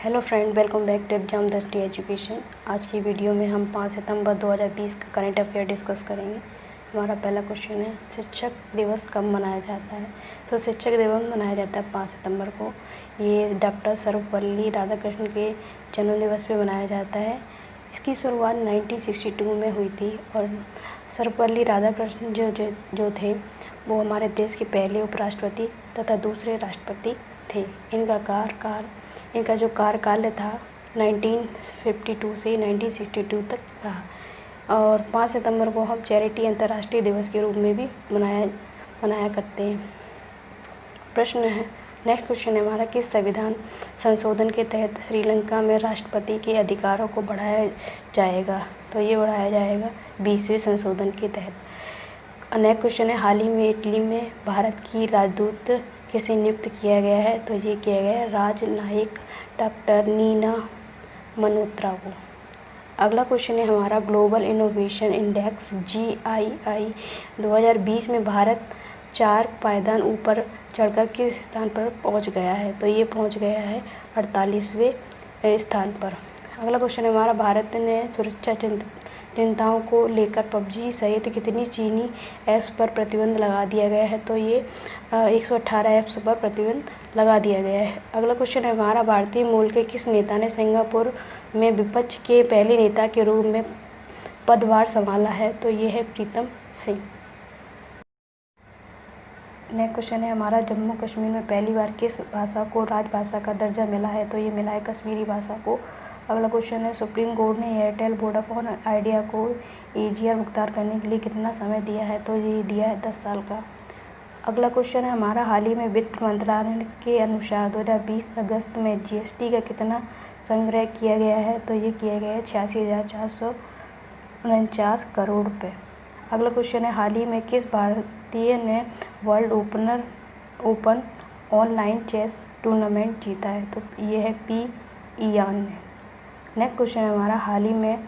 Hello friend, welcome back to Exam Drishti Education. आज की video में हम 5 सितंबर 2020 का करंट अफेयर डिस्कस करेंगे। हमारा पहला क्वेश्चन है, शिक्षक दिवस कब मनाया जाता है। तो शिक्षक दिवस मनाया जाता है 5 सितंबर को। ये डॉक्टर सर्वपल्ली राधाकृष्णन के जन्मदिवस पे मनाया जाता है। इसकी शुरुआत 1962 में हुई थी और सर्वपल्ली राधाकृष्णन जो थे वो हमारे देश के पहले उपराष्ट्रपति तथा दूसरे राष्ट्रपति थे। इनका जो कार्यकाल था 1952 से 1962 तक रहा। और 5 सितंबर को हम चैरिटी अंतर्राष्ट्रीय दिवस के रूप में भी मनाया करते हैं। प्रश्न है, नेक्स्ट क्वेश्चन है हमारा, किस संविधान संशोधन के तहत श्रीलंका में राष्ट्रपति के अधिकारों को बढ़ाया जाएगा। तो ये बढ़ाया जाएगा 20वें संशोधन के तहत। नेक्स्ट क्वेश्चन है, हाल ही में इटली में भारत की राजदूत किसे नियुक्त किया गया है। तो ये किया गया है राजनयिक डॉक्टर नीना मल्होत्रा को। अगला क्वेश्चन है हमारा, ग्लोबल इनोवेशन इंडेक्स GII 2020 में भारत 4 पायदान ऊपर चढ़कर किस स्थान पर पहुंच गया है। तो ये पहुंच गया है 48वें स्थान पर। अगला क्वेश्चन है हमारा, भारत ने सुरक्षा चिंताओं को लेकर PUBG सहित कितनी चीनी ऐप्स पर प्रतिबंध लगा दिया गया है। तो ये 118 ऐप्स पर प्रतिबंध लगा दिया गया है। अगला क्वेश्चन है हमारा, भारतीय मूल के किस नेता ने सिंगापुर में विपक्ष के पहले नेता के रूप में पदभार संभाला है। तो ये है प्रीतम सिंह। नेक्स्ट क्वेश्चन है हमारा, जम्मू कश्मीर में पहली बार किस भाषा को राजभाषा का दर्जा मिला है। तो ये मिला है कश्मीरी भाषा को। अगला क्वेश्चन है, सुप्रीम कोर्ट ने एयरटेल, वोडाफोन और आइडिया को AGR भुगतान करने के लिए कितना समय दिया है। तो ये दिया है 10 साल का। अगला क्वेश्चन है हमारा, हाल ही में वित्त मंत्रालय के अनुसार 2020 अगस्त में GST का कितना संग्रह किया गया है। तो ये किया गया है 86,449 करोड़ रुपये। अगला क्वेश्चन है, हाल ही में किस भारतीय ने world open online chess tournament जीता है। तो ये है P इयान ने। नेक्स्ट क्वेश्चन है हमारा, हाल ही में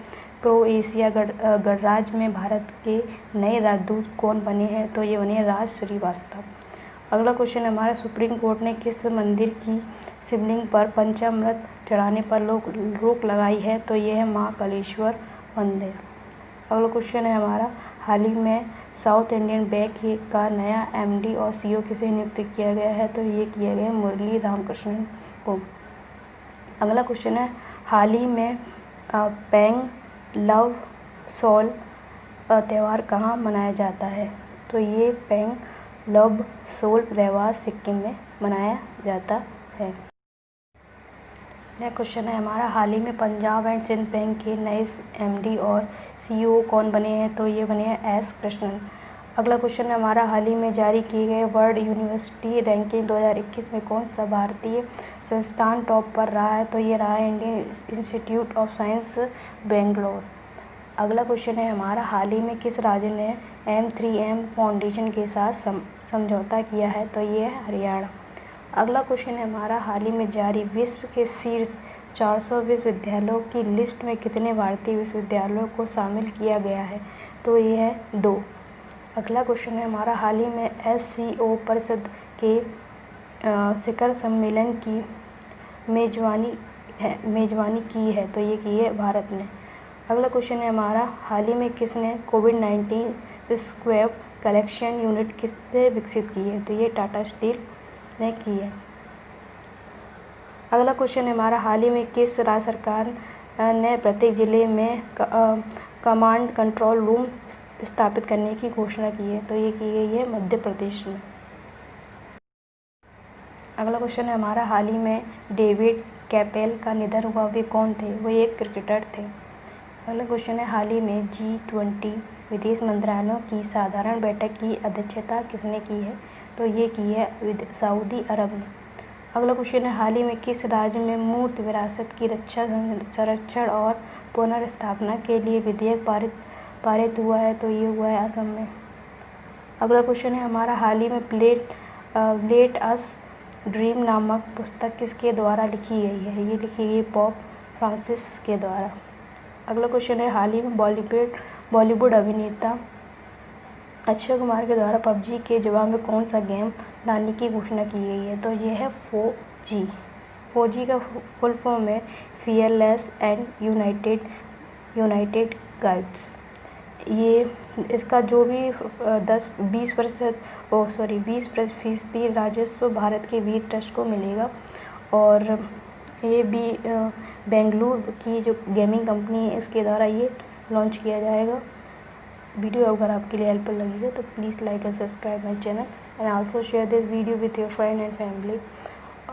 क्रोएशिया गणराज्य में भारत के नए राजदूत कौन बने हैं। तो ये बने राज श्रीवास्तव। अगला क्वेश्चन है हमारा, सुप्रीम कोर्ट ने किस मंदिर की शिवलिंग पर पंचामृत चढ़ाने पर रोक लगाई है। तो ये है महाकालेश्वर मंदिर। अगला क्वेश्चन है हमारा, हाल ही में साउथ इंडियन बैंक का नया MD और CEO किसे नियुक्त किया गया है। तो ये किया गया मुरली रामकृष्णन को। अगला क्वेश्चन है, हाल ही में पेंग लव सोल त्यौहार कहाँ मनाया जाता है। तो ये पेंग लव सोल त्यौहार सिक्किम में मनाया जाता है। नेक्स्ट क्वेश्चन है हमारा, हाल ही में पंजाब एंड सिंध बैंक के नए MD और CEO कौन बने हैं। तो ये बने हैं S कृष्णन। अगला क्वेश्चन है हमारा, हाल ही में जारी किए गए वर्ल्ड यूनिवर्सिटी रैंकिंग 2021 में कौन सा भारतीय संस्थान टॉप पर रहा है। तो ये रहा है Indian institute of science Bangalore. अगला क्वेश्चन है हमारा, हाल ही में किस राज्य ने M3M फाउंडेशन के साथ समझौता किया है। तो ये है हरियाणा। अगला क्वेश्चन है हमारा, हाल ही में जारी विश्व के शीर्ष 400 विश्वविद्यालयों की लिस्ट में कितने भारतीय विश्वविद्यालयों को शामिल किया गया है। तो ये है 2। अगला क्वेश्चन है हमारा, हाल ही में SCO परिषद के शिखर सम्मेलन की मेजबानी की है। तो ये की है भारत ने। अगला क्वेश्चन है हमारा, हाल ही में किसने कोविड-19 स्वैब कलेक्शन यूनिट किसने विकसित की है। तो ये टाटा स्टील ने की है। अगला क्वेश्चन है हमारा, हाल ही में किस राज्य सरकार ने प्रत्येक जिले में कमांड कंट्रोल रूम स्थापित करने की घोषणा की है। तो ये की गई है मध्य प्रदेश में। अगला क्वेश्चन है हमारा, हाल ही में डेविड कैपेल का निधन हुआ, वे कौन थे। वो एक क्रिकेटर थे। अगला क्वेश्चन है, हाल ही में G20 विदेश मंत्रालयों की साधारण बैठक की अध्यक्षता किसने की है। तो ये की है सऊदी अरब ने। अगला क्वेश्चन है, हाल ही में किस राज्य में मूर्त विरासत की रक्षा, संरक्षण और पुनर्स्थापना के लिए विधेयक पारित हुआ है। तो ये हुआ है असम में। अगला क्वेश्चन है हमारा, हाल ही में लेट अस ड्रीम नामक पुस्तक किसके द्वारा लिखी गई है। ये लिखी गई पोप फ्रांसिस के द्वारा। अगला क्वेश्चन है, हाल ही में बॉलीवुड अभिनेता अक्षय कुमार के द्वारा PUBG के जवाब में कौन सा गेम लाने की घोषणा की गई है। तो ये है 4G। फौजी का फुल फॉर्म है फियरलेस एंड यूनाइटेड गाइड्स। ये इसका जो भी 20% राजस्व भारत के वीर ट्रस्ट को मिलेगा। और ये भी बेंगलुरु की जो गेमिंग कंपनी है उसके द्वारा ये लॉन्च किया जाएगा। वीडियो अगर आपके लिए हेल्पफुल लगी है तो please like and subscribe my channel and also share this video with your friend and family.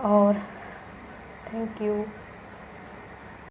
और थैंक यू।